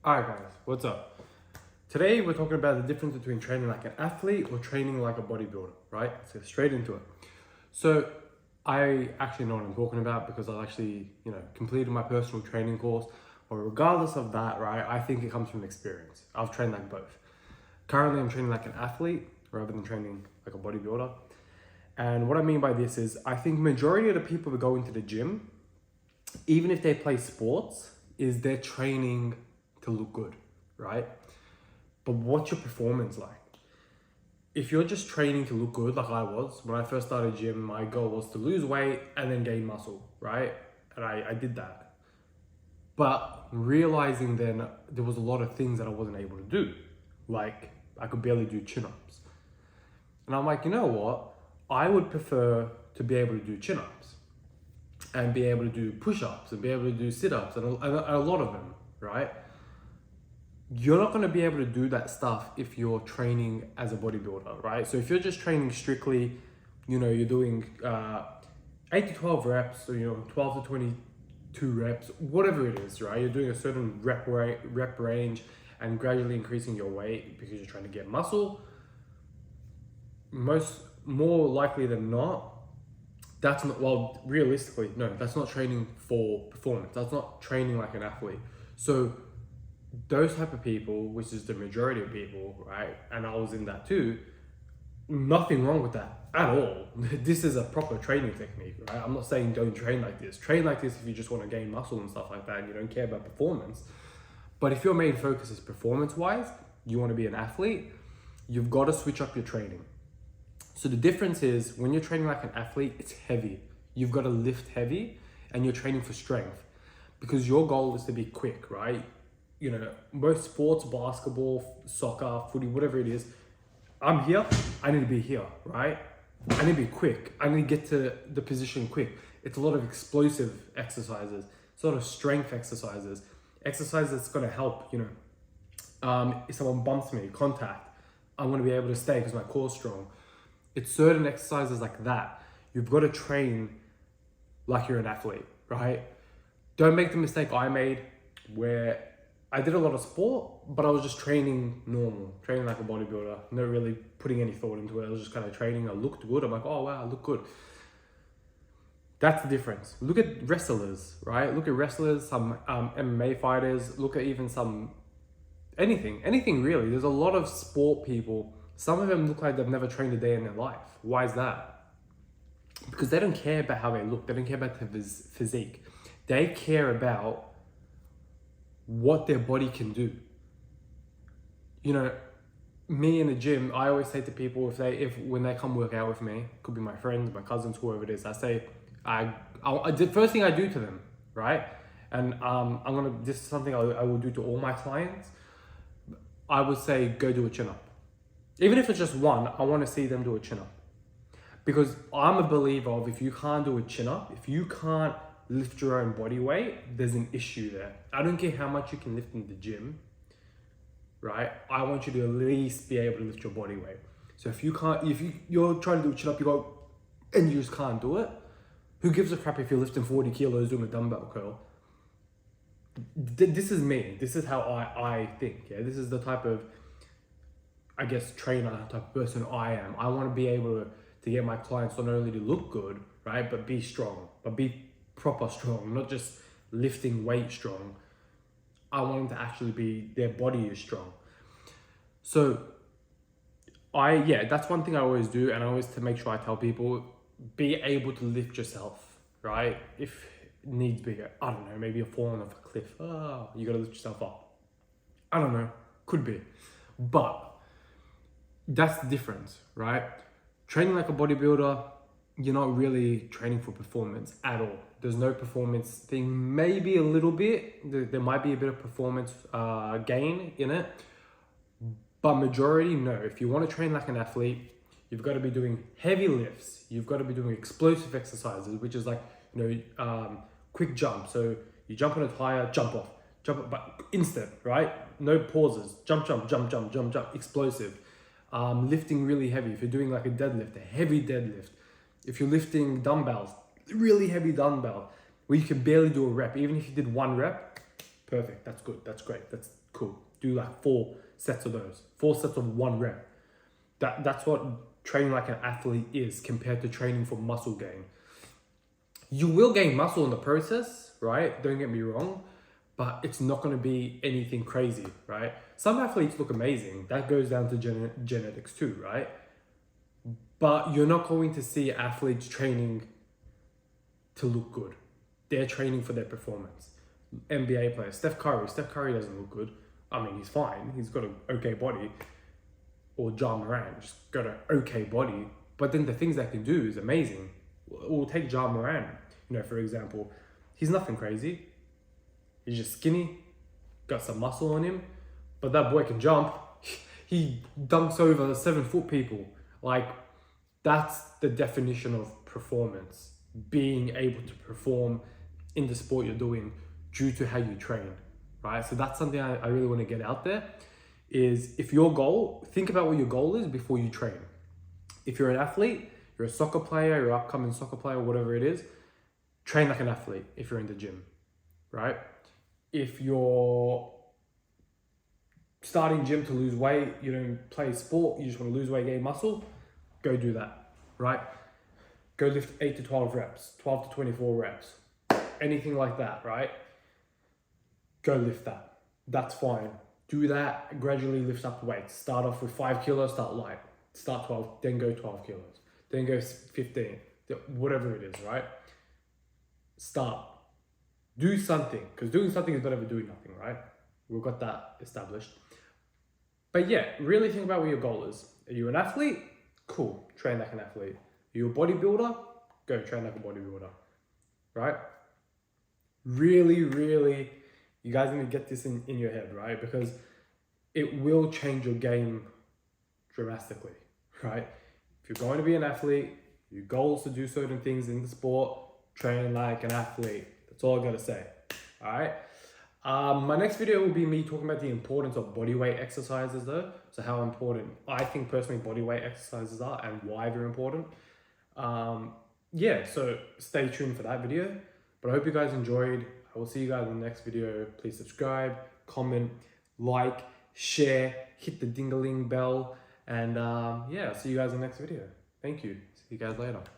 Alright guys, what's up? Today we're talking about the difference between training like an athlete or training like a bodybuilder, right? Let's get straight into it. So I actually know what I'm talking about because I actually, completed my personal training course. But regardless of that, right, I think it comes from experience. I've trained like both. Currently I'm training like an athlete rather than training like a bodybuilder. And what I mean by this is I think majority of the people that go into the gym, even if they play sports, is they're training to look good, right? But what's your performance like? If you're just training to look good, like I was, when I first started gym, my goal was to lose weight and then gain muscle, right? And I did that. But realizing then there was a lot of things that I wasn't able to do. Like I could barely do chin-ups. And I'm like, you know what? I would prefer to be able to do chin-ups and be able to do push-ups and be able to do sit-ups and a lot of them, right? You're not going to be able to do that stuff if you're training as a bodybuilder, right? So if you're just training strictly, you're doing 8 to 12 reps or 12 to 22 reps, whatever it is, right? You're doing a certain rep range and gradually increasing your weight because you're trying to get muscle. More likely than not, that's not, well, realistically, no, that's not training for performance. That's not training like an athlete. So those type of people, which is the majority of people, right? And I was in that too. Nothing wrong with that at all. This is a proper training technique, right? I'm not saying don't train like this. Train like this if you just want to gain muscle and stuff like that and you don't care about performance. But if your main focus is performance-wise, you want to be an athlete, you've got to switch up your training. So the difference is when you're training like an athlete, it's heavy. You've got to lift heavy and you're training for strength because your goal is to be quick, right? Most sports, basketball, soccer, footy, whatever it is, I'm here, I need to be here, right? I need to be quick. I need to get to the position quick. It's a lot of explosive exercises. It's a lot of strength exercises. Exercise that's going to help, if someone bumps me, contact, I want to be able to stay because my core's strong. It's certain exercises like that. You've got to train like you're an athlete, right? Don't make the mistake I made where I did a lot of sport, but I was just training normal, training like a bodybuilder, not really putting any thought into it. I was just kind of training. I looked good. I'm like, oh wow, I look good. That's the difference. Look at wrestlers, right? Look at wrestlers, some MMA fighters. Look at even some anything really. There's a lot of sport people. Some of them look like they've never trained a day in their life. Why is that? Because they don't care about how they look. They don't care about their physique. They care about what their body can do. Me in the gym, I always say to people when they come work out with me, could be my friends, my cousins, whoever it is, I say, the first thing I do to them, right? And this is something I will do to all my clients. I would say, go do a chin-up. Even if it's just one, I want to see them do a chin-up. Because I'm a believer of if you can't do a chin-up, if you can't lift your own body weight, there's an issue there. I don't care how much you can lift in the gym, right? I want you to at least be able to lift your body weight. So if you're trying to do a chin-up, and you just can't do it, who gives a crap if you're lifting 40 kilos doing a dumbbell curl? This is me. This is how I think, yeah? This is the type of, I guess, trainer type of person I am. I want to be able to get my clients not only to look good, right, but be strong, but be proper strong, not just lifting weight strong. I want them to actually be, their body is strong. So that's one thing I always do, and I always to make sure I tell people, be able to lift yourself, right? If needs be, I don't know, maybe you're falling off a cliff. Oh, you got to lift yourself up. I don't know, could be. But that's the difference, right? Training like a bodybuilder, you're not really training for performance at all. There's no performance thing, maybe a little bit. There might be a bit of performance gain in it, but majority, no. If you want to train like an athlete, you've got to be doing heavy lifts. You've got to be doing explosive exercises, which is like, quick jump. So you jump on a tire, jump off, but instant, right? No pauses, jump, explosive. Lifting really heavy. If you're doing like a deadlift, a heavy deadlift. If you're lifting dumbbells, really heavy dumbbell, where you can barely do a rep. Even if you did one rep, perfect. That's good. That's great. That's Cool. Do like 4 sets of those. 4 sets of 1 rep. That's what training like an athlete is compared to training for muscle gain. You will gain muscle in the process, right? Don't get me wrong, but it's not going to be anything crazy, right? Some athletes look amazing. That goes down to genetics too, right? But you're not going to see athletes training to look good. They're training for their performance. NBA players, Steph Curry doesn't look good. I mean, he's fine. He's got an okay body. Or John Moran, just got an okay body. But then the things they can do is amazing. We'll take John Moran, for example. He's nothing crazy. He's just skinny, got some muscle on him, but that boy can jump. He dunks over 7-foot people. Like, that's the definition of performance. Being able to perform in the sport you're doing due to how you train, right? So that's something I really want to get out there is if your goal, think about what your goal is before you train. If you're an athlete, you're a soccer player, you're an upcoming soccer player, whatever it is, train like an athlete if you're in the gym, right? If you're starting gym to lose weight, you don't play sport, you just want to lose weight, gain muscle, go do that, right? Go lift 8 to 12 reps, 12 to 24 reps, anything like that, right? Go lift that. That's fine. Do that, gradually lift up the weight. Start off with 5 kilos, start light. Start 12, then go 12 kilos. Then go 15, whatever it is, right? Start. Do something, because doing something is better than doing nothing, right? We've got that established. But yeah, really think about what your goal is. Are you an athlete? Cool, train like an athlete. Are you a bodybuilder? Go train like a bodybuilder, right? Really, really, you guys need to get this in your head, right? Because it will change your game drastically, right? If you're going to be an athlete, your goal is to do certain things in the sport, train like an athlete. That's all I gotta say, all right? My next video will be me talking about the importance of bodyweight exercises though. So how important I think personally bodyweight exercises are and why they're important. Yeah, so stay tuned for that video. But I hope you guys enjoyed. I will see you guys in the next video. Please subscribe, comment, like, share, hit the ding-a-ling bell. And yeah, I'll see you guys in the next video. Thank you. See you guys later.